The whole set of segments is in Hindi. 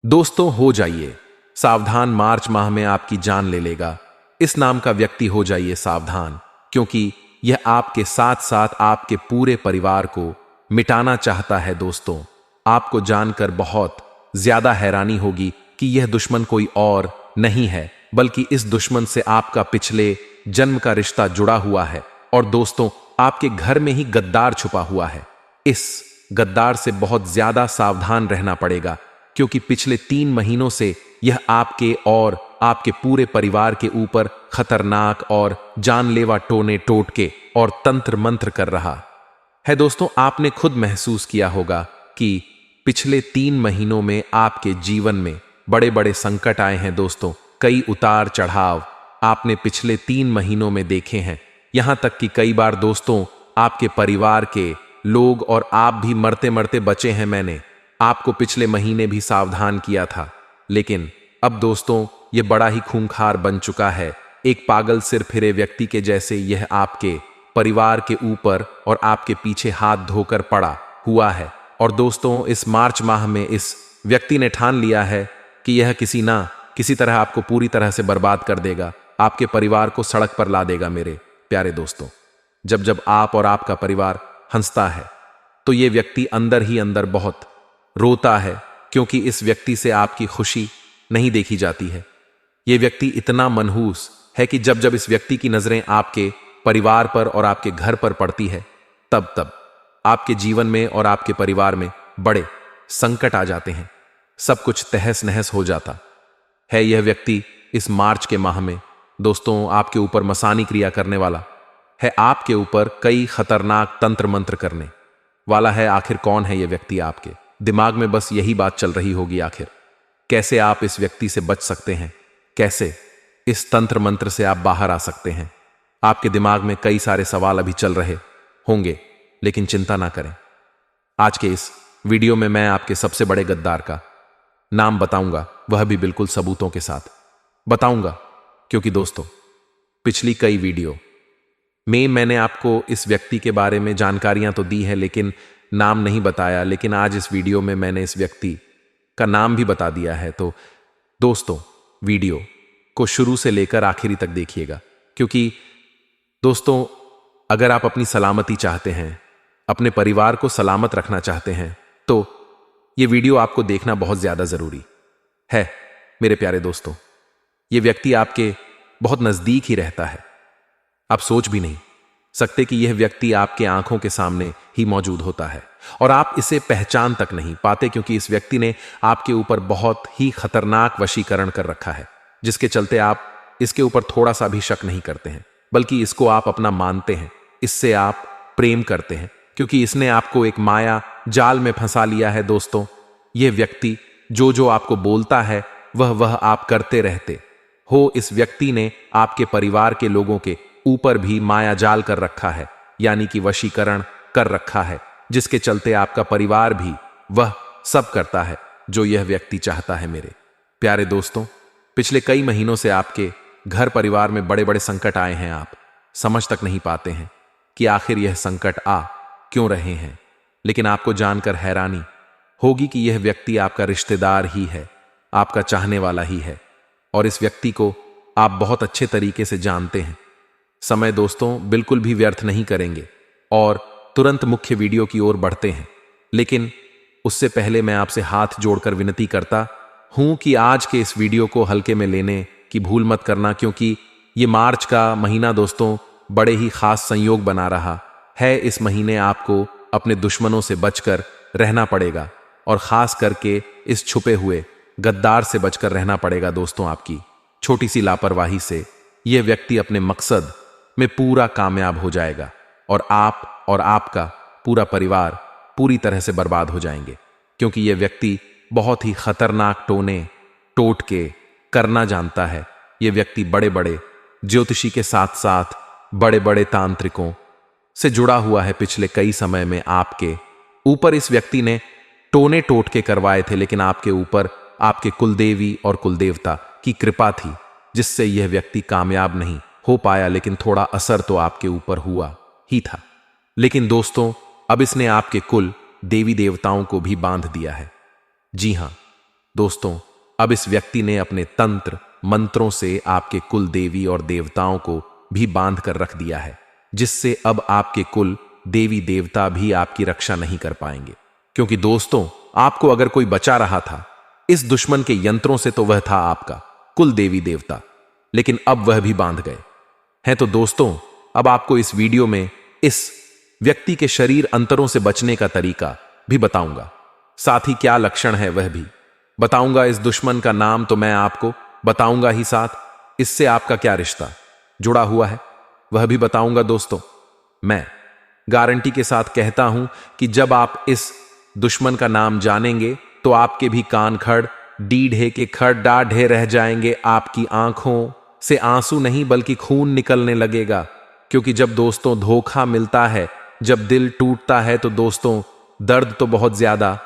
दोस्तों हो जाइए सावधान, मार्च माह में आपकी जान ले लेगा इस नाम का व्यक्ति। हो जाइए सावधान, क्योंकि यह आपके साथ साथ आपके पूरे परिवार को मिटाना चाहता है। दोस्तों, आपको जानकर बहुत ज्यादा हैरानी होगी कि यह दुश्मन कोई और नहीं है, बल्कि इस दुश्मन से आपका पिछले जन्म का रिश्ता जुड़ा हुआ है। और दोस्तों, आपके घर में ही गद्दार छुपा हुआ है। इस गद्दार से बहुत ज्यादा सावधान रहना पड़ेगा, क्योंकि पिछले 3 महीनों से यह आपके और आपके पूरे परिवार के ऊपर खतरनाक और जानलेवा टोने टोटके और तंत्र मंत्र कर रहा है। दोस्तों, आपने खुद महसूस किया होगा कि पिछले 3 महीनों में आपके जीवन में बड़े बड़े संकट आए हैं। दोस्तों, कई उतार चढ़ाव आपने पिछले 3 महीनों में देखे हैं। यहां तक कि कई बार दोस्तों, आपके परिवार के लोग और आप भी मरते मरते बचे हैं। मैंने आपको पिछले महीने भी सावधान किया था, लेकिन अब दोस्तों यह बड़ा ही खूंखार बन चुका है। एक पागल सिर फिरे व्यक्ति के जैसे यह आपके परिवार के ऊपर और आपके पीछे हाथ धोकर पड़ा हुआ है। और दोस्तों, इस मार्च माह में इस व्यक्ति ने ठान लिया है कि यह किसी तरह आपको पूरी तरह से बर्बाद कर देगा, आपके परिवार को सड़क पर ला देगा। मेरे प्यारे दोस्तों, जब जब आप और आपका परिवार हंसता है तो यह व्यक्ति अंदर ही अंदर बहुत रोता है, क्योंकि इस व्यक्ति से आपकी खुशी नहीं देखी जाती है। यह व्यक्ति इतना मनहूस है कि जब जब इस व्यक्ति की नजरें आपके परिवार पर और आपके घर पर पड़ती है, तब तब आपके जीवन में और आपके परिवार में बड़े संकट आ जाते हैं। सब कुछ तहस नहस हो जाता है। यह व्यक्ति इस मार्च के माह में दोस्तों आपके ऊपर मसानी क्रिया करने वाला है, आपके ऊपर कई खतरनाक तंत्र मंत्र करने वाला है। आखिर कौन है यह व्यक्ति? आपके दिमाग में बस यही बात चल रही होगी, आखिर कैसे आप इस व्यक्ति से बच सकते हैं, कैसे इस तंत्र मंत्र से आप बाहर आ सकते हैं। आपके दिमाग में कई सारे सवाल अभी चल रहे होंगे, लेकिन चिंता ना करें। आज के इस वीडियो में मैं आपके सबसे बड़े गद्दार का नाम बताऊंगा, वह भी बिल्कुल सबूतों के साथ बताऊंगा। क्योंकि दोस्तों, पिछली कई वीडियो में मैंने आपको इस व्यक्ति के बारे में जानकारियां तो दी है, लेकिन नाम नहीं बताया। लेकिन आज इस वीडियो में मैंने इस व्यक्ति का नाम भी बता दिया है। तो दोस्तों, वीडियो को शुरू से लेकर आखिरी तक देखिएगा, क्योंकि दोस्तों, अगर आप अपनी सलामती चाहते हैं, अपने परिवार को सलामत रखना चाहते हैं, तो यह वीडियो आपको देखना बहुत ज्यादा जरूरी है। मेरे प्यारे दोस्तों, यह व्यक्ति आपके बहुत नजदीक ही रहता है। आप सोच भी नहीं सकते कि यह व्यक्ति आपके आंखों के सामने ही मौजूद होता है और आप इसे पहचान तक नहीं पाते, क्योंकि इस व्यक्ति ने आपके ऊपर बहुत ही खतरनाक वशीकरण कर रखा है, जिसके चलते आप इसके ऊपर थोड़ा सा भी शक नहीं करते हैं, बल्कि इसको आप अपना मानते हैं, इससे आप प्रेम करते हैं, क्योंकि इसने आपको एक माया जाल में फंसा लिया है। दोस्तों, यह व्यक्ति जो आपको बोलता है वह आप करते रहते हो। इस व्यक्ति ने आपके परिवार के लोगों के ऊपर भी माया जाल कर रखा है, यानी कि वशीकरण कर रखा है, जिसके चलते आपका परिवार भी वह सब करता है जो यह व्यक्ति चाहता है। मेरे प्यारे दोस्तों, पिछले कई महीनों से आपके घर परिवार में बड़े बड़े संकट आए हैं। आप समझ तक नहीं पाते हैं कि आखिर यह संकट आ क्यों रहे हैं, लेकिन आपको जानकर हैरानी होगी कि यह व्यक्ति आपका रिश्तेदार ही है, आपका चाहने वाला ही है, और इस व्यक्ति को आप बहुत अच्छे तरीके से जानते हैं। समय दोस्तों बिल्कुल भी व्यर्थ नहीं करेंगे और तुरंत मुख्य वीडियो की ओर बढ़ते हैं। लेकिन उससे पहले मैं आपसे हाथ जोड़कर विनती करता हूं कि आज के इस वीडियो को हल्के में लेने की भूल मत करना, क्योंकि ये मार्च का महीना दोस्तों बड़े ही खास संयोग बना रहा है। इस महीने आपको अपने दुश्मनों से बचकर रहना पड़ेगा, और खास करके इस छुपे हुए गद्दार से बचकर रहना पड़ेगा। दोस्तों, आपकी छोटी सी लापरवाही से यह व्यक्ति अपने मकसद में पूरा कामयाब हो जाएगा, और आप और आपका पूरा परिवार पूरी तरह से बर्बाद हो जाएंगे, क्योंकि यह व्यक्ति बहुत ही खतरनाक टोने टोटके करना जानता है। यह व्यक्ति बड़े बड़े ज्योतिषी के साथ साथ बड़े बड़े तांत्रिकों से जुड़ा हुआ है। पिछले कई समय में आपके ऊपर इस व्यक्ति ने टोने टोटके करवाए थे, लेकिन आपके ऊपर आपके कुलदेवी और कुलदेवता की कृपा थी, जिससे यह व्यक्ति कामयाब नहीं हो पाया, लेकिन थोड़ा असर तो आपके ऊपर हुआ ही था। लेकिन दोस्तों, अब इसने आपके कुल देवी देवताओं को भी बांध दिया है। जी हां दोस्तों, अब इस व्यक्ति ने अपने तंत्र मंत्रों से आपके कुल देवी और देवताओं को भी बांध कर रख दिया है, जिससे अब आपके कुल देवी देवता भी आपकी रक्षा नहीं कर पाएंगे। क्योंकि दोस्तों, आपको अगर कोई बचा रहा था इस दुश्मन के यंत्रों से तो वह था आपका कुल देवी देवता, लेकिन अब वह भी बांध गए हैं। तो दोस्तों, अब आपको इस वीडियो में इस व्यक्ति के शरीर अंतरों से बचने का तरीका भी बताऊंगा, साथ ही क्या लक्षण है वह भी बताऊंगा। इस दुश्मन का नाम तो मैं आपको बताऊंगा ही, साथ इससे आपका क्या रिश्ता जुड़ा हुआ है वह भी बताऊंगा। दोस्तों, मैं गारंटी के साथ कहता हूं कि जब आप इस दुश्मन का नाम जानेंगे तो आपके भी कान खड़ डीढ़े के खड़ डाढ़े रह जाएंगे। आपकी आंखों से आंसू नहीं बल्कि खून निकलने लगेगा। क्योंकि जब दोस्तों धोखा मिलता है, जब दिल टूटता है, तो दोस्तों दर्द तो बहुत ज्यादा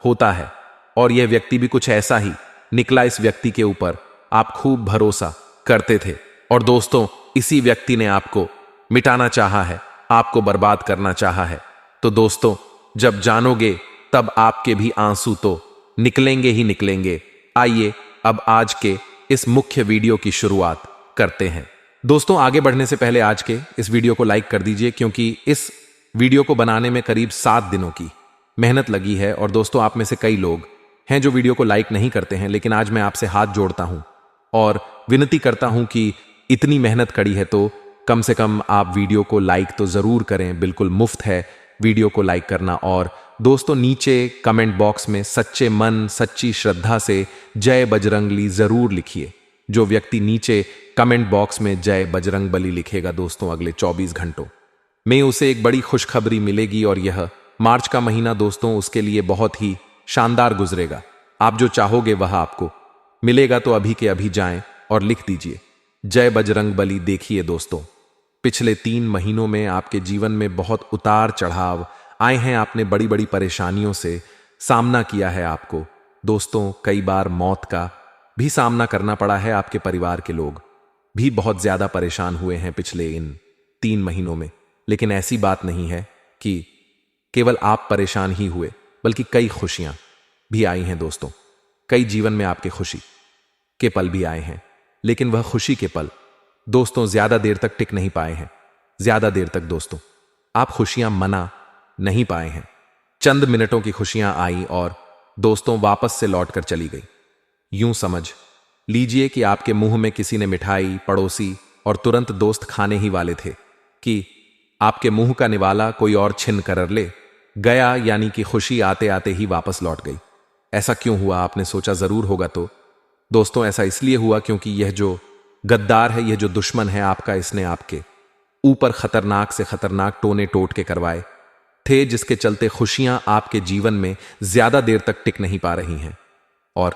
होता है। और यह व्यक्ति भी कुछ ऐसा ही निकला। इस व्यक्ति के ऊपर आप खूब भरोसा करते थे और दोस्तों इसी व्यक्ति ने आपको मिटाना चाहा है, आपको बर्बाद करना चाहा है। तो दोस्तों, जब जानोगे तब आपके भी आंसू तो निकलेंगे ही निकलेंगे। आइए अब आज के इस मुख्य वीडियो की शुरुआत करते हैं। दोस्तों, आगे बढ़ने से पहले आज के इस वीडियो को लाइक कर दीजिए, क्योंकि इस वीडियो को बनाने में करीब 7 दिनों की मेहनत लगी है। और दोस्तों, आप में से कई लोग हैं जो वीडियो को लाइक नहीं करते हैं, लेकिन आज मैं आपसे हाथ जोड़ता हूं और विनती करता हूं कि इतनी मेहनत करी है तो कम से कम आप वीडियो को लाइक तो जरूर करें। बिल्कुल मुफ्त है वीडियो को लाइक करना। और दोस्तों, नीचे कमेंट बॉक्स में सच्चे मन सच्ची श्रद्धा से जय बजरंगबली जरूर लिखिए। जो व्यक्ति नीचे कमेंट बॉक्स में जय बजरंगबली लिखेगा दोस्तों, अगले 24 घंटों में उसे एक बड़ी खुशखबरी मिलेगी। और यह मार्च का महीना दोस्तों उसके लिए बहुत ही शानदार गुजरेगा। आप जो चाहोगे वह आपको मिलेगा। तो अभी के अभी जाएं और लिख दीजिए जय बजरंगबली। देखिए दोस्तों, पिछले 3 महीनों में आपके जीवन में बहुत उतार चढ़ाव आए हैं। आपने बड़ी बड़ी परेशानियों से सामना किया है। आपको दोस्तों कई बार मौत का भी सामना करना पड़ा है। आपके परिवार के लोग भी बहुत ज्यादा परेशान हुए हैं पिछले इन 3 महीनों में। लेकिन ऐसी बात नहीं है कि केवल आप परेशान ही हुए, बल्कि कई खुशियां भी आई हैं दोस्तों। कई जीवन में आपके खुशी के पल भी आए हैं, लेकिन वह खुशी के पल दोस्तों ज्यादा देर तक टिक नहीं पाए हैं। ज्यादा देर तक दोस्तों आप खुशियां मना नहीं पाए हैं। चंद मिनटों की खुशियां आई और दोस्तों वापस से लौटकर चली गई। यूं समझ लीजिए कि आपके मुंह में किसी ने मिठाई पड़ोसी और तुरंत दोस्त खाने ही वाले थे कि आपके मुंह का निवाला कोई और छिन कर ले गया, यानी कि खुशी आते आते ही वापस लौट गई। ऐसा क्यों हुआ आपने सोचा जरूर होगा। तो दोस्तों ऐसा इसलिए हुआ क्योंकि यह जो गद्दार है, यह जो दुश्मन है आपका, इसने आपके ऊपर खतरनाक से खतरनाक टोने टोट के करवाए थे, जिसके चलते खुशियां आपके जीवन में ज्यादा देर तक टिक नहीं पा रही हैं। और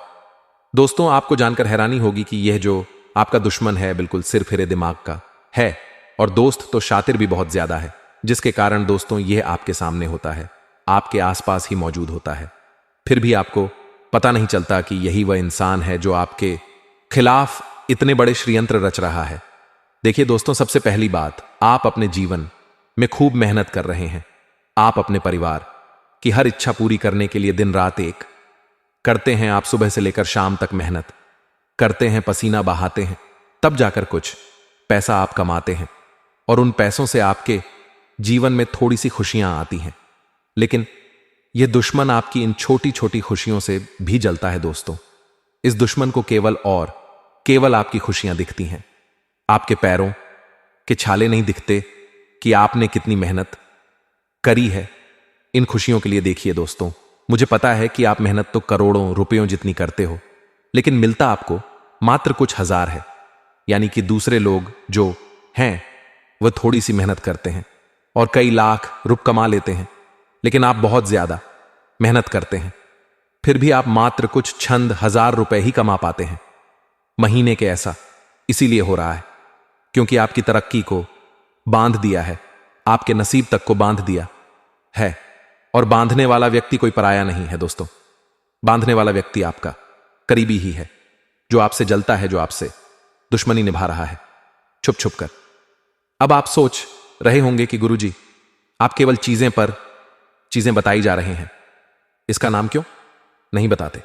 दोस्तों आपको जानकर हैरानी होगी कि यह जो आपका दुश्मन है बिल्कुल सिर फिरे दिमाग का है, और दोस्त तो शातिर भी बहुत ज्यादा है, जिसके कारण दोस्तों यह आपके सामने होता है, आपके आसपास ही मौजूद होता है। फिर भी आपको पता नहीं चलता कि यही वह इंसान है जो आपके खिलाफ इतने बड़े षड्यंत्र रच रहा है। देखिए दोस्तों, सबसे पहली बात, आप अपने जीवन में खूब मेहनत कर रहे हैं। आप अपने परिवार की हर इच्छा पूरी करने के लिए दिन रात एक करते हैं। आप सुबह से लेकर शाम तक मेहनत करते हैं, पसीना बहाते हैं, तब जाकर कुछ पैसा आप कमाते हैं और उन पैसों से आपके जीवन में थोड़ी सी खुशियां आती हैं। लेकिन यह दुश्मन आपकी इन छोटी छोटी खुशियों से भी जलता है दोस्तों। इस दुश्मन को केवल आपकी खुशियां दिखती हैं। आपके पैरों के छाले नहीं दिखते कि आपने कितनी मेहनत करी है इन खुशियों के लिए। देखिए दोस्तों, मुझे पता है कि आप मेहनत तो करोड़ों रुपयों जितनी करते हो, लेकिन मिलता आपको मात्र कुछ हजार है। यानी कि दूसरे लोग जो हैं वह थोड़ी सी मेहनत करते हैं और कई लाख रुपए कमा लेते हैं, लेकिन आप बहुत ज्यादा मेहनत करते हैं, फिर भी आप मात्र कुछ चंद हजार रुपए ही कमा पाते हैं महीने के। ऐसा इसीलिए हो रहा है क्योंकि आपकी तरक्की को बांध दिया है, आपके नसीब तक को बांध दिया है। और बांधने वाला व्यक्ति कोई पराया नहीं है दोस्तों। बांधने वाला व्यक्ति आपका करीबी ही है, जो आपसे जलता है, जो आपसे दुश्मनी निभा रहा है छुप छुप कर। अब आप सोच रहे होंगे कि गुरुजी आप केवल चीजें बताई जा रहे हैं, इसका नाम क्यों नहीं बताते।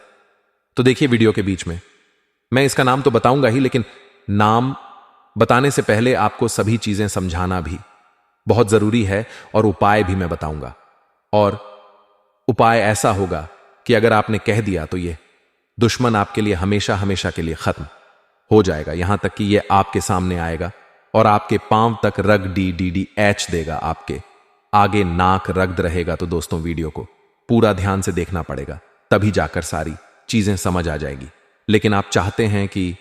तो देखिए वीडियो के बीच में मैं इसका नाम तो बताऊंगा ही, लेकिन नाम बताने से पहले आपको सभी चीजें समझाना भी बहुत जरूरी है और उपाय भी मैं बताऊंगा। और उपाय ऐसा होगा कि अगर आपने कह दिया तो ये दुश्मन आपके लिए हमेशा हमेशा के लिए खत्म हो जाएगा, यहां तक कि ये आपके सामने आएगा और आपके पांव तक रग डी डी डी एच देगा, आपके आगे नाक रगद रहेगा। तो दोस्तों वीडियो को पूरा ध्यान से देखना पड़ेगा, तभी जाकर सारी चीजें समझ आ जाएगी। लेकिन आप चाहते हैं कि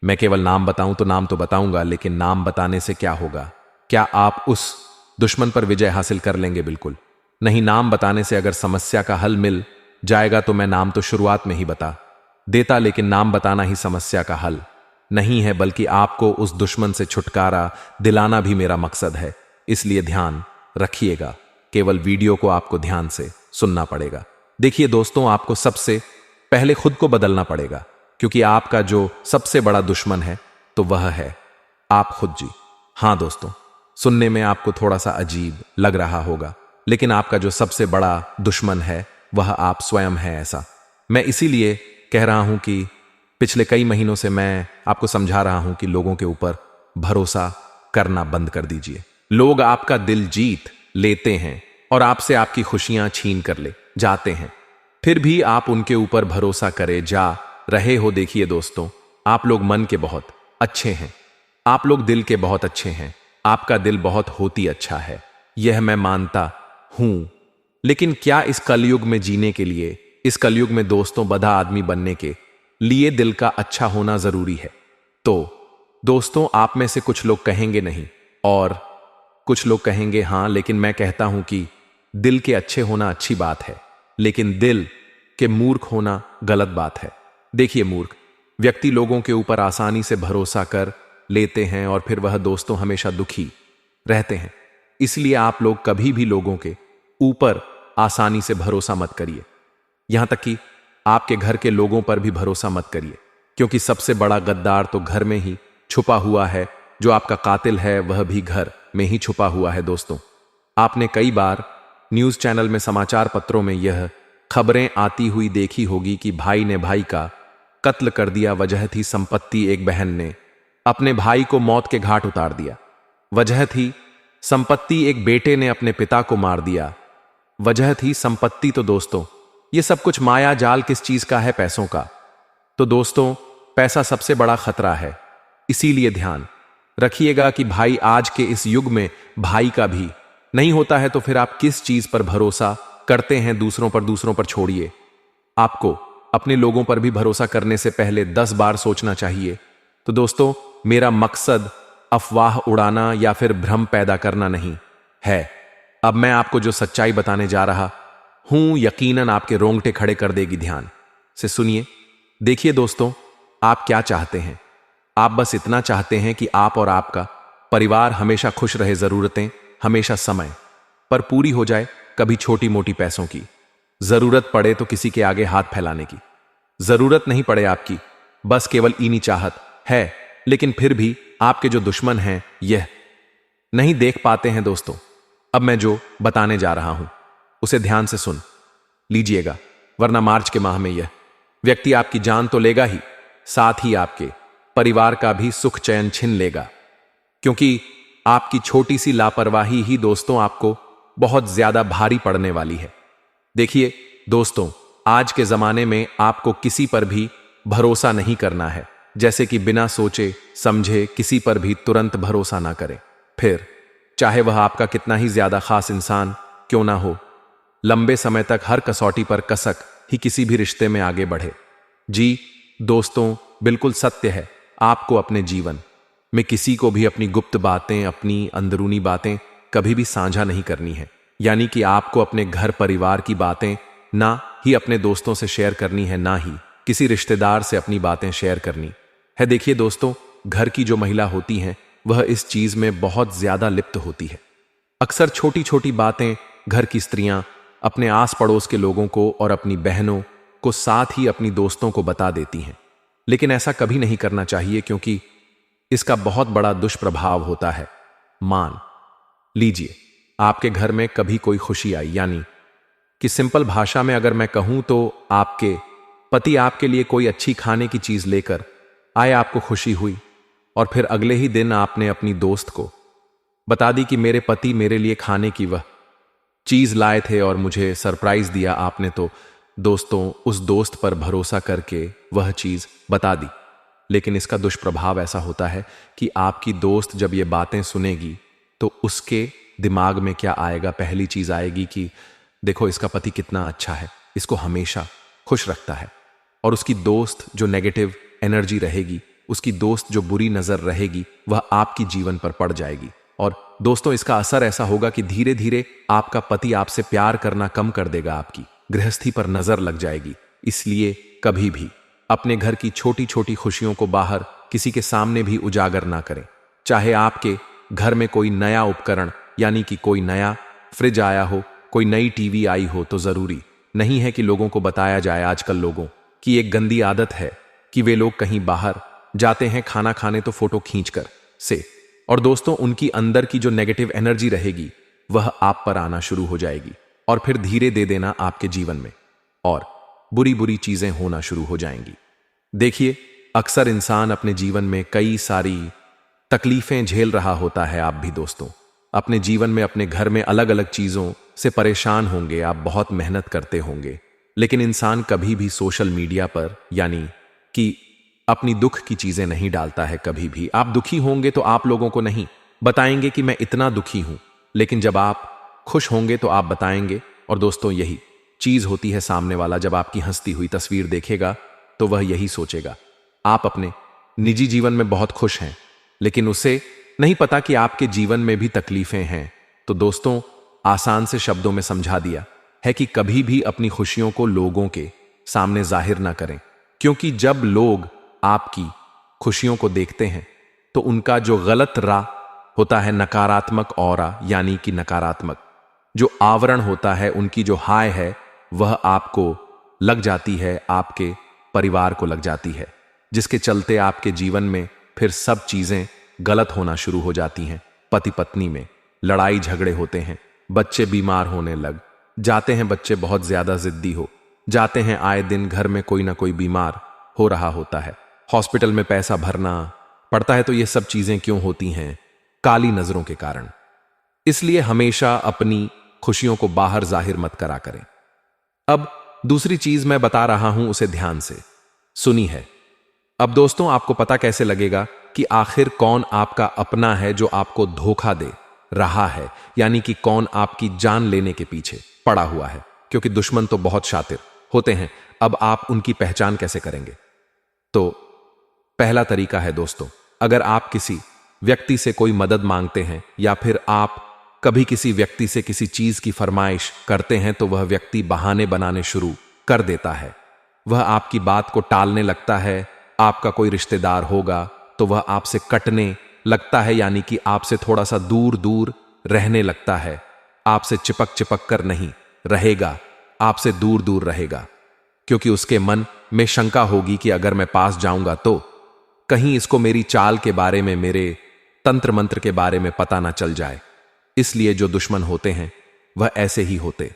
मैं केवल नाम बताऊं, तो नाम तो बताऊंगा, लेकिन नाम बताने से क्या होगा? क्या आप उस दुश्मन पर विजय हासिल कर लेंगे? बिल्कुल नहीं। नाम बताने से अगर समस्या का हल मिल जाएगा तो मैं नाम तो शुरुआत में ही बता देता, लेकिन नाम बताना ही समस्या का हल नहीं है, बल्कि आपको उस दुश्मन से छुटकारा दिलाना भी मेरा मकसद है। इसलिए ध्यान रखिएगा, केवल वीडियो को आपको ध्यान से सुनना पड़ेगा। देखिए दोस्तों, आपको सबसे पहले खुद को बदलना पड़ेगा, क्योंकि आपका जो सबसे बड़ा दुश्मन है तो वह है आप खुद जी। हां दोस्तों, सुनने में आपको थोड़ा सा अजीब लग रहा होगा, लेकिन आपका जो सबसे बड़ा दुश्मन है वह आप स्वयं है। ऐसा मैं इसीलिए कह रहा हूं कि पिछले कई महीनों से मैं आपको समझा रहा हूं कि लोगों के ऊपर भरोसा करना बंद कर दीजिए। लोग आपका दिल जीत लेते हैं और आपसे आपकी खुशियां छीन कर ले जाते हैं, फिर भी आप उनके ऊपर भरोसा करे जा रहे हो। देखिए दोस्तों, आप लोग मन के बहुत अच्छे हैं, आप लोग दिल के बहुत अच्छे हैं, आपका दिल बहुत होती अच्छा है, यह मैं मानता हूं। लेकिन क्या इस कलयुग में जीने के लिए, इस कलयुग में दोस्तों बड़ा आदमी बनने के लिए दिल का अच्छा होना जरूरी है? तो दोस्तों, आप में से कुछ लोग कहेंगे नहीं और कुछ लोग कहेंगे हां, लेकिन मैं कहता हूं कि दिल के अच्छे होना अच्छी बात है, लेकिन दिल के मूर्ख होना गलत बात है। देखिए, मूर्ख व्यक्ति लोगों के ऊपर आसानी से भरोसा कर लेते हैं और फिर वह दोस्तों हमेशा दुखी रहते हैं। इसलिए आप लोग कभी भी लोगों के ऊपर आसानी से भरोसा मत करिए, यहां तक कि आपके घर के लोगों पर भी भरोसा मत करिए, क्योंकि सबसे बड़ा गद्दार तो घर में ही छुपा हुआ है। जो आपका कातिल है वह भी घर में ही छुपा हुआ है। दोस्तों, आपने कई बार न्यूज चैनल में, समाचार पत्रों में यह खबरें आती हुई देखी होगी कि भाई ने भाई का कत्ल कर दिया, वजह थी संपत्ति। एक बहन ने अपने भाई को मौत के घाट उतार दिया, वजह थी संपत्ति। एक बेटे ने अपने पिता को मार दिया, वजह थी संपत्ति। तो दोस्तों, ये सब कुछ माया जाल किस चीज का है? पैसों का। तो दोस्तों, पैसा सबसे बड़ा खतरा है, इसीलिए ध्यान रखिएगा कि भाई आज के इस युग में भाई का भी नहीं होता है, तो फिर आप किस चीज पर भरोसा करते हैं? दूसरों पर छोड़िए। आपको अपने लोगों पर भी भरोसा करने से पहले 10 बार सोचना चाहिए। तो दोस्तों, मेरा मकसद अफवाह उड़ाना या फिर भ्रम पैदा करना नहीं है। अब मैं आपको जो सच्चाई बताने जा रहा हूं, यकीनन आपके रोंगटे खड़े कर देगी। ध्यान से सुनिए। देखिए दोस्तों, आप क्या चाहते हैं? आप बस इतना चाहते हैं कि आप और आपका परिवार हमेशा खुश रहे, जरूरतें हमेशा समय पर पूरी हो जाए, कभी छोटी मोटी पैसों की जरूरत पड़े तो किसी के आगे हाथ फैलाने की जरूरत नहीं पड़े आपकी, बस केवल इन्हीं चाहत है। लेकिन फिर भी आपके जो दुश्मन हैं यह नहीं देख पाते हैं। दोस्तों, अब मैं जो बताने जा रहा हूं उसे ध्यान से सुन लीजिएगा, वरना मार्च के माह में यह व्यक्ति आपकी जान तो लेगा ही, साथ ही आपके परिवार का भी सुख चैन छीन लेगा, क्योंकि आपकी छोटी सी लापरवाही ही दोस्तों आपको बहुत ज्यादा भारी पड़ने वाली है। देखिए दोस्तों, आज के जमाने में आपको किसी पर भी भरोसा नहीं करना है, जैसे कि बिना सोचे समझे किसी पर भी तुरंत भरोसा ना करें, फिर चाहे वह आपका कितना ही ज्यादा खास इंसान क्यों ना हो। लंबे समय तक हर कसौटी पर कसक ही किसी भी रिश्ते में आगे बढ़े। जी दोस्तों, बिल्कुल सत्य है, आपको अपने जीवन में किसी को भी अपनी गुप्त बातें, अपनी अंदरूनी बातें कभी भी साझा नहीं करनी है। यानी कि आपको अपने घर परिवार की बातें ना ही अपने दोस्तों से शेयर करनी है, ना ही किसी रिश्तेदार से अपनी बातें शेयर करनी है। देखिए दोस्तों, घर की जो महिला होती हैं वह इस चीज में बहुत ज्यादा लिप्त होती है। अक्सर छोटी छोटी बातें घर की स्त्रियां अपने आस पड़ोस के लोगों को और अपनी बहनों को, साथ ही अपनी दोस्तों को बता देती हैं, लेकिन ऐसा कभी नहीं करना चाहिए, क्योंकि इसका बहुत बड़ा दुष्प्रभाव होता है। मान लीजिए आपके घर में कभी कोई खुशी आई, यानी कि सिंपल भाषा में अगर मैं कहूं तो आपके पति आपके लिए कोई अच्छी खाने की चीज लेकर आए, आपको खुशी हुई, और फिर अगले ही दिन आपने अपनी दोस्त को बता दी कि मेरे पति मेरे लिए खाने की वह चीज लाए थे और मुझे सरप्राइज दिया आपने। तो दोस्तों, उस दोस्त पर भरोसा करके वह चीज बता दी, लेकिन इसका दुष्प्रभाव ऐसा होता है कि आपकी दोस्त जब ये बातें सुनेगी तो उसके दिमाग में क्या आएगा? पहली चीज आएगी कि देखो इसका पति कितना अच्छा है, इसको हमेशा खुश रखता है। और उसकी दोस्त जो नेगेटिव एनर्जी रहेगी, उसकी दोस्त जो बुरी नजर रहेगी, वह आपकी जीवन पर पड़ जाएगी। और दोस्तों, इसका असर ऐसा होगा कि धीरे धीरे आपका पति आपसे प्यार करना कम कर देगा, आपकी गृहस्थी पर नजर लग जाएगी। इसलिए कभी भी अपने घर की छोटी छोटी खुशियों को बाहर किसी के सामने भी उजागर ना करें। चाहे आपके घर में कोई नया उपकरण यानी कि कोई नया फ्रिज आया हो, कोई नई टीवी आई हो, तो जरूरी नहीं है कि लोगों को बताया जाए। आजकल लोगों की एक गंदी आदत है कि वे लोग कहीं बाहर जाते हैं खाना खाने तो फोटो खींचकर से, और दोस्तों उनकी अंदर की जो नेगेटिव एनर्जी रहेगी वह आप पर आना शुरू हो जाएगी और फिर धीरे दे देना आपके जीवन में और बुरी बुरी चीजें होना शुरू हो जाएंगी। देखिए, अक्सर इंसान अपने जीवन में कई सारी तकलीफें झेल रहा होता है। आप भी दोस्तों अपने जीवन में अपने घर में अलग अलग चीजों से परेशान होंगे, आप बहुत मेहनत करते होंगे, लेकिन इंसान कभी भी सोशल मीडिया पर यानी कि अपनी दुख की चीजें नहीं डालता है। कभी भी आप दुखी होंगे तो आप लोगों को नहीं बताएंगे कि मैं इतना दुखी हूं, लेकिन जब आप खुश होंगे तो आप बताएंगे। और दोस्तों, यही चीज होती है, सामने वाला जब आपकी हंसती हुई तस्वीर देखेगा तो वह यही सोचेगा आप अपने निजी जीवन में बहुत खुश हैं, लेकिन उसे नहीं पता कि आपके जीवन में भी तकलीफें हैं। तो दोस्तों, आसान से शब्दों में समझा दिया है कि कभी भी अपनी खुशियों को लोगों के सामने जाहिर ना करें, क्योंकि जब लोग आपकी खुशियों को देखते हैं तो उनका जो गलत राह होता है, नकारात्मक ऑरा यानी कि नकारात्मक जो आवरण होता है, उनकी जो हाय है वह आपको लग जाती है, आपके परिवार को लग जाती है, जिसके चलते आपके जीवन में फिर सब चीजें गलत होना शुरू हो जाती हैं। पति पत्नी में लड़ाई झगड़े होते हैं, बच्चे बीमार होने लग जाते हैं, बच्चे बहुत ज्यादा जिद्दी हो जाते हैं, आए दिन घर में कोई ना कोई बीमार हो रहा होता है, हॉस्पिटल में पैसा भरना पड़ता है। तो ये सब चीजें क्यों होती हैं? काली नजरों के कारण। इसलिए हमेशा अपनी खुशियों को बाहर जाहिर मत करा करें। अब दूसरी चीज मैं बता रहा हूं, उसे ध्यान से सुनी है। अब दोस्तों, आपको पता कैसे लगेगा कि आखिर कौन आपका अपना है जो आपको धोखा दे रहा है, यानी कि कौन आपकी जान लेने के पीछे पड़ा हुआ है? क्योंकि दुश्मन तो बहुत शातिर होते हैं। अब आप उनकी पहचान कैसे करेंगे? तो पहला तरीका है दोस्तों, अगर आप किसी व्यक्ति से कोई मदद मांगते हैं या फिर आप कभी किसी व्यक्ति से किसी चीज की फरमाइश करते हैं तो वह व्यक्ति बहाने बनाने शुरू कर देता है, वह आपकी बात को टालने लगता है। आपका कोई रिश्तेदार होगा तो वह आपसे कटने लगता है, यानी कि आपसे थोड़ा सा दूर दूर रहने लगता है, आपसे चिपक चिपक कर नहीं रहेगा, आपसे दूर दूर रहेगा, क्योंकि उसके मन में शंका होगी कि अगर मैं पास जाऊंगा तो कहीं इसको मेरी चाल के बारे में, मेरे तंत्र मंत्र के बारे में पता ना चल जाए। इसलिए जो दुश्मन होते हैं वह ऐसे ही होते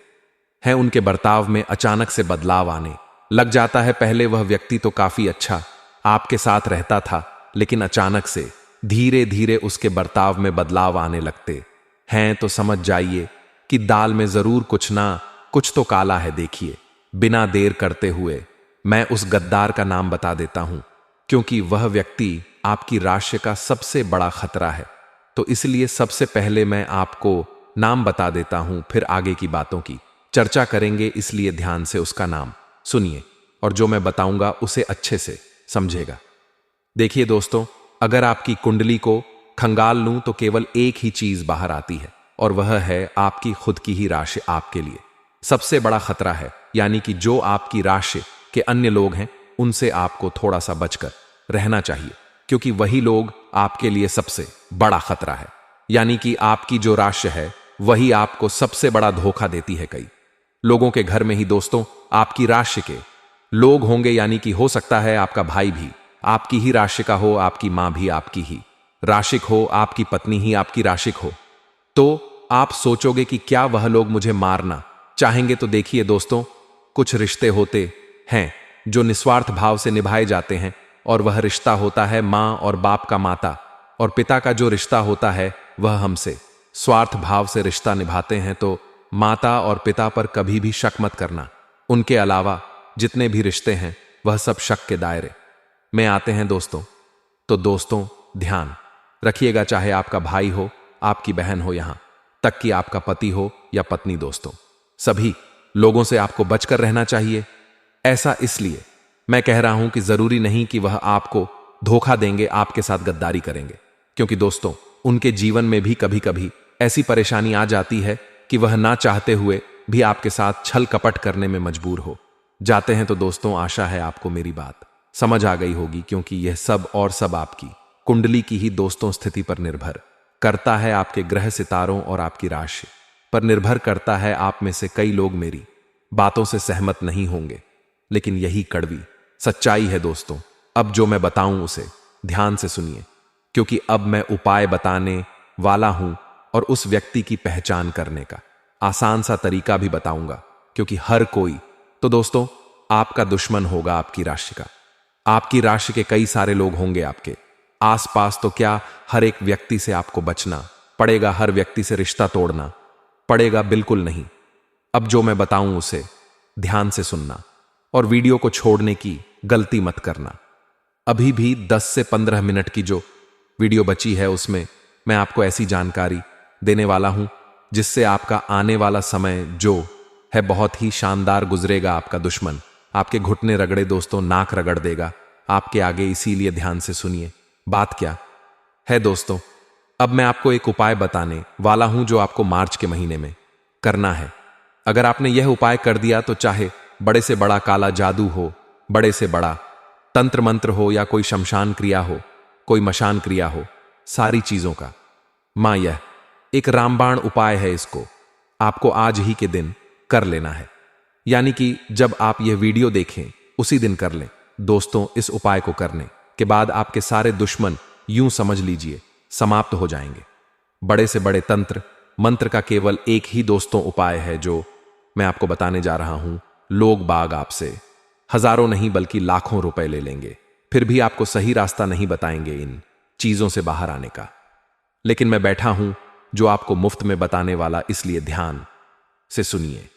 हैं, उनके बर्ताव में अचानक से बदलाव आने लग जाता है। पहले वह व्यक्ति तो काफी अच्छा आपके साथ रहता था, लेकिन अचानक से धीरे धीरे उसके बर्ताव में बदलाव आने लगते हैं। तो समझ जाइए कि दाल में जरूर कुछ ना कुछ तो काला है। देखिए, बिना देर करते हुए मैं उस गद्दार का नाम बता देता हूं, क्योंकि वह व्यक्ति आपकी राशि का सबसे बड़ा खतरा है। तो इसलिए सबसे पहले मैं आपको नाम बता देता हूं, फिर आगे की बातों की चर्चा करेंगे। इसलिए ध्यान से उसका नाम सुनिए और जो मैं बताऊंगा उसे अच्छे से समझेगा। देखिए दोस्तों, अगर आपकी कुंडली को खंगाल लूं तो केवल एक ही चीज बाहर आती है, और वह है आपकी खुद की ही राशि आपके लिए सबसे बड़ा खतरा है। यानी कि जो आपकी राशि के अन्य लोग हैं उनसे आपको थोड़ा सा बचकर रहना चाहिए, क्योंकि वही लोग आपके लिए सबसे बड़ा खतरा है। यानी कि आपकी जो राशि है वही आपको सबसे बड़ा धोखा देती है। कई लोगों के घर में ही दोस्तों आपकी राशि के लोग होंगे, यानी कि हो सकता है आपका भाई भी आपकी ही राशि का हो, आपकी मां भी आपकी ही राशिक हो, आपकी पत्नी ही आपकी राशिक हो। तो आप सोचोगे कि क्या वह लोग मुझे मारना चाहेंगे? तो देखिए दोस्तों, कुछ रिश्ते होते हैं जो निस्वार्थ भाव से निभाए जाते हैं, और वह रिश्ता होता है माँ और बाप का माता, और पिता का जो रिश्ता होता है वह हमसे। स्वार्थ भाव से रिश्ता निभाते हैं तो माता और पिता पर कभी भी शक मत करना। उनके अलावा जितने भी रिश्ते हैं वह सब शक के दायरे में आते हैं दोस्तों। तो दोस्तों ध्यान रखिएगा, चाहे आपका भाई हो, आपकी बहन हो, यहां तक कि आपका पति हो या पत्नी, दोस्तों सभी लोगों से आपको बचकर रहना चाहिए। ऐसा इसलिए मैं कह रहा हूं कि जरूरी नहीं कि वह आपको धोखा देंगे, आपके साथ गद्दारी करेंगे, क्योंकि दोस्तों उनके जीवन में भी कभी कभी ऐसी परेशानी आ जाती है कि वह ना चाहते हुए भी आपके साथ छल कपट करने में मजबूर हो जाते हैं। तो दोस्तों आशा है आपको मेरी बात समझ आ गई होगी, क्योंकि यह सब और सब आपकी कुंडली की ही दोस्तों स्थिति पर निर्भर करता है, आपके ग्रह सितारों और आपकी राशि पर निर्भर करता है। आप में से कई लोग मेरी बातों से सहमत नहीं होंगे, लेकिन यही कड़वी सच्चाई है दोस्तों। अब जो मैं बताऊं उसे ध्यान से सुनिए, क्योंकि अब मैं उपाय बताने वाला हूं और उस व्यक्ति की पहचान करने का आसान सा तरीका भी बताऊंगा, क्योंकि हर कोई तो दोस्तों आपका दुश्मन होगा। आपकी राशि का, आपकी राशि के कई सारे लोग होंगे आपके आसपास। तो क्या हर एक व्यक्ति से आपको बचना पड़ेगा, हर व्यक्ति से रिश्ता तोड़ना पड़ेगा? बिल्कुल नहीं। अब जो मैं बताऊं उसे ध्यान से सुनना और वीडियो को छोड़ने की गलती मत करना। अभी भी 10 से 15 मिनट की जो वीडियो बची है उसमें मैं आपको ऐसी जानकारी देने वाला हूं जिससे आपका आने वाला समय जो है बहुत ही शानदार गुजरेगा। आपका दुश्मन आपके घुटने रगड़े दोस्तों, नाक रगड़ देगा आपके आगे, इसीलिए ध्यान से सुनिए। बात क्या है दोस्तों, अब मैं आपको एक उपाय बताने वाला हूं जो आपको मार्च के महीने में करना है। अगर आपने यह उपाय कर दिया तो चाहे बड़े से बड़ा काला जादू हो, बड़े से बड़ा तंत्र मंत्र हो, या कोई शमशान क्रिया हो, कोई मशान क्रिया हो, सारी चीजों का मां यह एक रामबाण उपाय है। इसको आपको आज ही के दिन कर लेना है, यानी कि जब आप यह वीडियो देखें उसी दिन कर लें दोस्तों। इस उपाय को करने के बाद आपके सारे दुश्मन यूं समझ लीजिए समाप्त हो जाएंगे। बड़े से बड़े तंत्र मंत्र का केवल एक ही दोस्तों उपाय है जो मैं आपको बताने जा रहा हूं। लोग बाग आपसे हजारों नहीं बल्कि लाखों रुपए ले लेंगे, फिर भी आपको सही रास्ता नहीं बताएंगे इन चीजों से बाहर आने का। लेकिन मैं बैठा हूं जो आपको मुफ्त में बताने वाला, इसलिए ध्यान से सुनिए।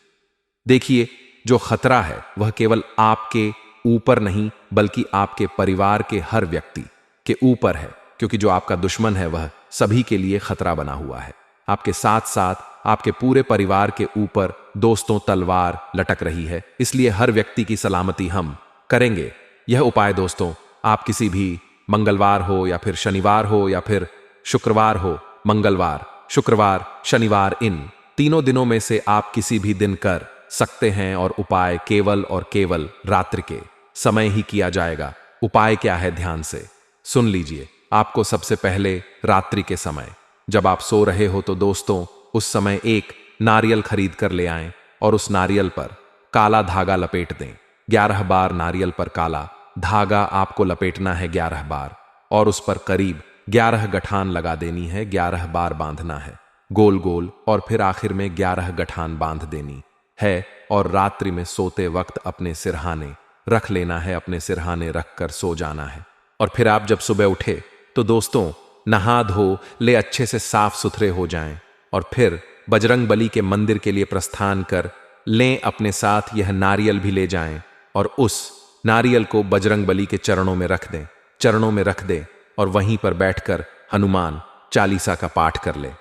देखिए, जो खतरा है वह केवल आपके ऊपर नहीं बल्कि आपके परिवार के हर व्यक्ति के ऊपर है, क्योंकि जो आपका दुश्मन है वह सभी के लिए खतरा बना हुआ है। आपके साथ साथ आपके पूरे परिवार के ऊपर दोस्तों तलवार लटक रही है, इसलिए हर व्यक्ति की सलामती हम करेंगे। यह उपाय दोस्तों आप किसी भी मंगलवार हो या फिर शनिवार हो या फिर शुक्रवार हो, मंगलवार, शुक्रवार, शनिवार, इन तीनों दिनों में से आप किसी भी दिन कर सकते हैं, और उपाय केवल और केवल रात्रि के समय ही किया जाएगा। उपाय क्या है ध्यान से सुन लीजिए। आपको सबसे पहले रात्रि के समय जब आप सो रहे हो तो दोस्तों उस समय एक नारियल खरीद कर ले आएं और उस नारियल पर काला धागा लपेट दें। 11 बार नारियल पर काला धागा आपको लपेटना है 11 बार, और उस पर करीब 11 गठान लगा देनी है। 11 बार बांधना है गोल गोल, और फिर आखिर में 11 गठान बांध देनी है। और रात्रि में सोते वक्त अपने सिरहाने रख लेना है, अपने सिरहाने रख कर सो जाना है। और फिर आप जब सुबह उठे तो दोस्तों नहा धो ले अच्छे से साफ सुथरे हो जाएं, और फिर बजरंग बली के मंदिर के लिए प्रस्थान कर लें। अपने साथ यह नारियल भी ले जाएं और उस नारियल को बजरंग बली के चरणों में रख दें, चरणों में रख दें, और वहीं पर बैठकर हनुमान चालीसा का पाठ कर ले।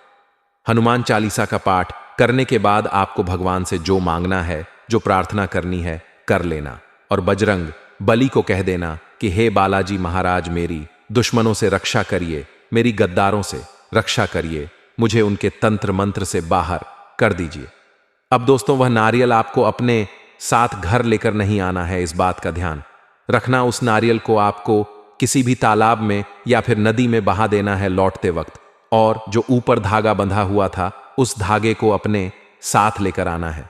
हनुमान चालीसा का पाठ करने के बाद आपको भगवान से जो मांगना है, जो प्रार्थना करनी है, कर लेना, और बजरंग बली को कह देना कि हे बालाजी महाराज, मेरी दुश्मनों से रक्षा करिए, मेरी गद्दारों से रक्षा करिए, मुझे उनके तंत्र मंत्र से बाहर कर दीजिए। अब दोस्तों वह नारियल आपको अपने साथ घर लेकर नहीं आना है, इस बात का ध्यान रखना। उस नारियल को आपको किसी भी तालाब में या फिर नदी में बहा देना है लौटते वक्त, और जो ऊपर धागा बंधा हुआ था उस धागे को अपने साथ लेकर आना है।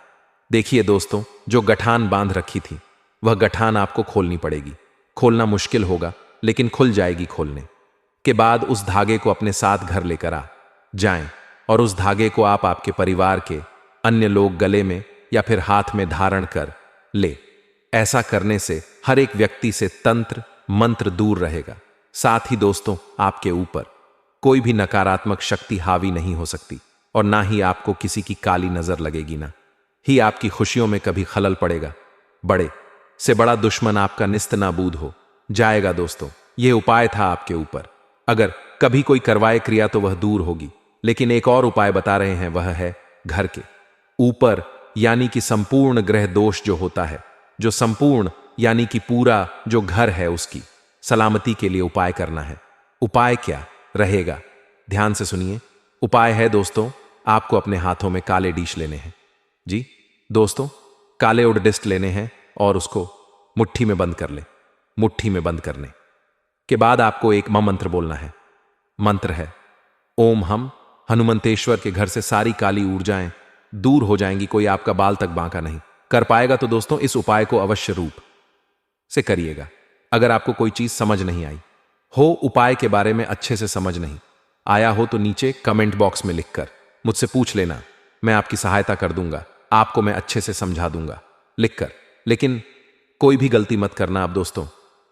देखिए दोस्तों, जो गठान बांध रखी थी वह गठान आपको खोलनी पड़ेगी। खोलना मुश्किल होगा लेकिन खुल जाएगी। खोलने के बाद उस धागे को अपने साथ घर लेकर आ जाएं, और उस धागे को आप आपके परिवार के अन्य लोग गले में या फिर हाथ में धारण कर ले। ऐसा करने से हर एक व्यक्ति से तंत्र मंत्र दूर रहेगा। साथ ही दोस्तों, आपके ऊपर कोई भी नकारात्मक शक्ति हावी नहीं हो सकती और ना ही आपको किसी की काली नजर लगेगी, ना ही आपकी खुशियों में कभी खलल पड़ेगा। बड़े से बड़ा दुश्मन आपका निस्त नाबूद हो जाएगा। दोस्तों, यह उपाय था आपके ऊपर। अगर कभी कोई करवाए क्रिया तो वह दूर होगी, लेकिन एक और उपाय बता रहे हैं, वह है घर के ऊपर, यानी कि संपूर्ण ग्रह दोष जो होता है, जो संपूर्ण यानी कि पूरा जो घर है उसकी सलामती के लिए उपाय करना है। उपाय क्या रहेगा, ध्यान से सुनिए। उपाय है दोस्तों, आपको अपने हाथों में काले डीश लेने हैं। जी दोस्तों, काले उडडिस्ट लेने हैं और उसको मुट्ठी में बंद कर ले। मुट्ठी में बंद करने के बाद आपको एक मंत्र बोलना है। मंत्र है ओम हम। हनुमंतेश्वर के घर से सारी काली ऊर्जाएं दूर हो जाएंगी, कोई आपका बाल तक बांका नहीं कर पाएगा। तो दोस्तों, इस उपाय को अवश्य रूप से करिएगा। अगर आपको कोई चीज समझ नहीं आई हो, उपाय के बारे में अच्छे से समझ नहीं आया हो, तो नीचे कमेंट बॉक्स में लिखकर मुझसे पूछ लेना, मैं आपकी सहायता कर दूंगा, आपको मैं अच्छे से समझा दूंगा लिखकर। लेकिन कोई भी गलती मत करना। अब दोस्तों,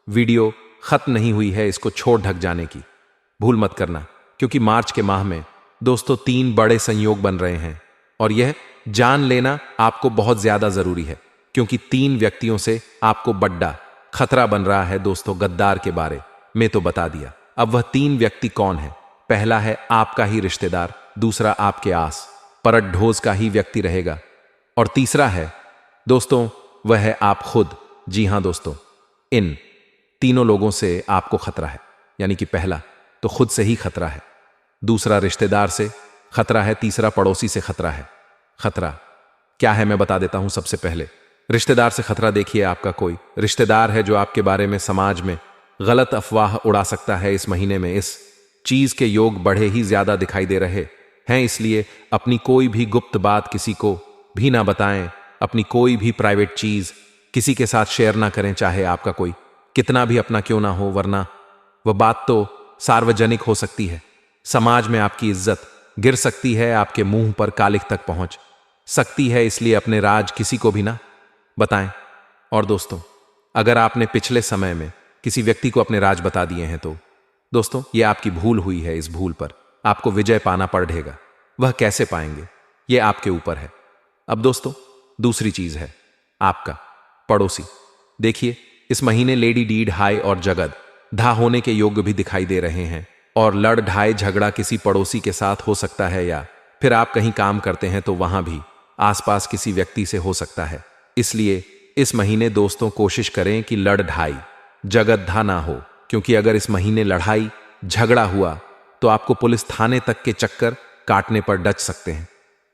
वीडियो खत्म नहीं हुई है, इसको छोड़ ढक जाने की भूल मत करना, क्योंकि मार्च के माह में दोस्तों 3 बड़े संयोग बन रहे हैं और यह जान लेना आपको बहुत ज्यादा जरूरी है, क्योंकि 3 व्यक्तियों से आपको बड़ा खतरा बन रहा है। दोस्तों, गद्दार के बारे में तो बता दिया, अब वह 3 व्यक्ति कौन है? पहला है आपका ही रिश्तेदार, दूसरा आपके आस परट ढोस का ही व्यक्ति रहेगा, और तीसरा है दोस्तों, वह है आप खुद। जी हां दोस्तों, इन तीनों लोगों से आपको खतरा है, यानी कि पहला तो खुद से ही खतरा है, दूसरा रिश्तेदार से खतरा है, तीसरा पड़ोसी से खतरा है। खतरा क्या है मैं बता देता हूं। सबसे पहले रिश्तेदार से खतरा देखिए। आपका कोई रिश्तेदार है जो आपके बारे में समाज में गलत अफवाह उड़ा सकता है। इस महीने में इस चीज के योग बढ़े ही ज्यादा दिखाई दे रहे हैं, इसलिए अपनी कोई भी गुप्त बात किसी को भी ना बताएं। अपनी कोई भी प्राइवेट चीज किसी के साथ शेयर ना करें, चाहे आपका कोई कितना भी अपना क्यों ना हो, वरना वह बात तो सार्वजनिक हो सकती है। समाज में आपकी इज्जत गिर सकती है, आपके मुंह पर कालिख तक पहुंच सकती है, इसलिए अपने राज किसी को भी ना बताएं। और दोस्तों, अगर आपने पिछले समय में किसी व्यक्ति को अपने राज बता दिए हैं तो दोस्तों, यह आपकी भूल हुई है। इस भूल पर आपको विजय पाना पड़ेगा। वह कैसे पाएंगे, यह आपके ऊपर है। अब दोस्तों, दूसरी चीज है आपका पड़ोसी। देखिए, इस महीने लेडी डीड हाई और जगद धा होने के योग भी दिखाई दे रहे हैं, और लड़ ढाई झगड़ा किसी पड़ोसी के साथ हो सकता है, या फिर आप कहीं काम करते हैं तो वहां भी आसपास किसी व्यक्ति से हो सकता है। इसलिए इस महीने दोस्तों कोशिश करें कि लड़ ढाई जगद्धा ना हो, क्योंकि अगर इस महीने लड़ाई झगड़ा हुआ तो आपको पुलिस थाने तक के चक्कर काटने पर डच सकते हैं।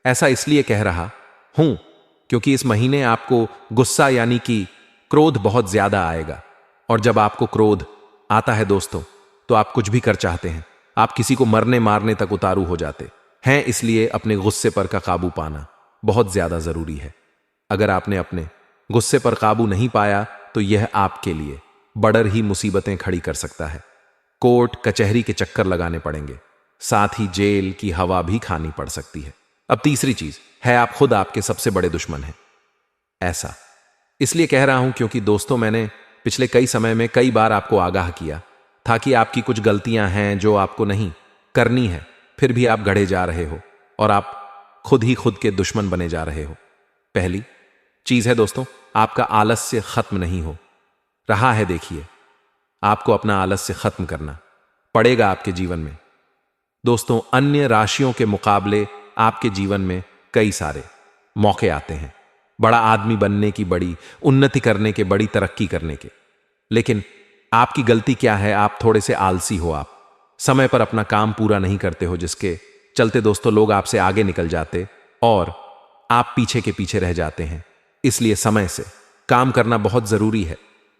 ऐसा इसलिए कह रहा हूं क्योंकि इस महीने आपको गुस्सा यानी कि क्रोध बहुत ज्यादा आएगा, और जब आपको क्रोध आता है दोस्तों, तो आप कुछ भी कर चाहते हैं, आप किसी को मरने मारने तक उतारू हो जाते हैं। इसलिए अपने गुस्से पर का काबू पाना बहुत ज्यादा जरूरी है। अगर आपने अपने गुस्से पर काबू नहीं पाया तो यह आपके लिए बड़र ही मुसीबतें खड़ी कर सकता है। कोर्ट कचहरी के चक्कर लगाने पड़ेंगे, साथ ही जेल की हवा भी खानी पड़ सकती है। अब तीसरी चीज है, आप खुद आपके सबसे बड़े दुश्मन हैं। ऐसा इसलिए कह रहा हूं क्योंकि दोस्तों, मैंने पिछले कई समय में कई बार आपको आगाह किया था कि आपकी कुछ गलतियां हैं जो आपको नहीं करनी है, फिर भी आप गढ़े जा रहे हो और आप खुद ही खुद के दुश्मन बने जा रहे हो। पहली चीज है दोस्तों, आपका आलस्य खत्म नहीं हो रहा है। देखिए, आपको अपना आलस्य खत्म करना पड़ेगा आपके जीवन में। दोस्तों, अन्य राशियों के मुकाबले आपके जीवन में कई सारे मौके आते हैं, बड़ा आदमी बनने की, बड़ी उन्नति करने के, बड़ी तरक्की करने के। लेकिन आपकी गलती क्या है? आप थोड़े से आलसी हो, आप समय पर अपना काम पूरा नहीं करते हो, जिसके चलते दोस्तों लोग आपसे आगे निकल जाते और आप पीछे के पीछे रह जाते हैं। इसलिए समय से काम करना बहुत जरूरी है।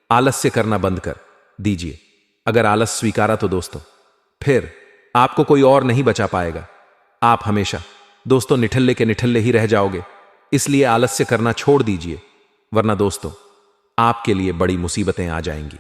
आलस्य करना बंद कर दीजिए। अगर आलस स्वीकारा तो दोस्तों फिर आपको कोई और नहीं बचा पाएगा। आप हमेशा दोस्तों निठल्ले के निठल्ले ही रह जाओगे। इसलिए आलस्य करना छोड़ दीजिए, वरना दोस्तों आपके लिए बड़ी मुसीबतें आ जाएंगी।